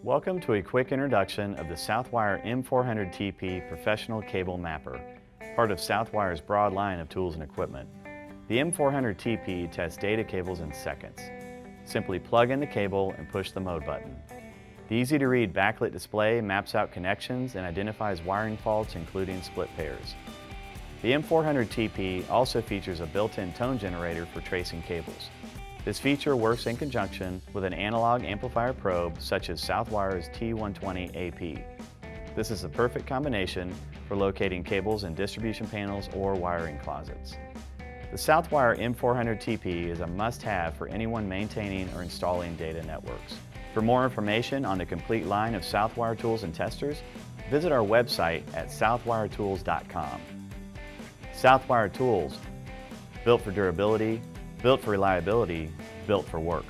Welcome to a quick introduction of the Southwire M400TP Professional Cable Mapper, part of Southwire's broad line of tools and equipment. The M400TP tests data cables in seconds. Simply plug in the cable and push the mode button. The easy-to-read backlit display maps out connections and identifies wiring faults, including split pairs. The M400TP also features a built-in tone generator for tracing cables. This feature works in conjunction with an analog amplifier probe such as Southwire's T120AP. This is the perfect combination for locating cables in distribution panels or wiring closets. The Southwire M400TP is a must-have for anyone maintaining or installing data networks. For more information on the complete line of Southwire tools and testers, visit our website at southwiretools.com. Southwire Tools, built for durability, built for reliability, built for work.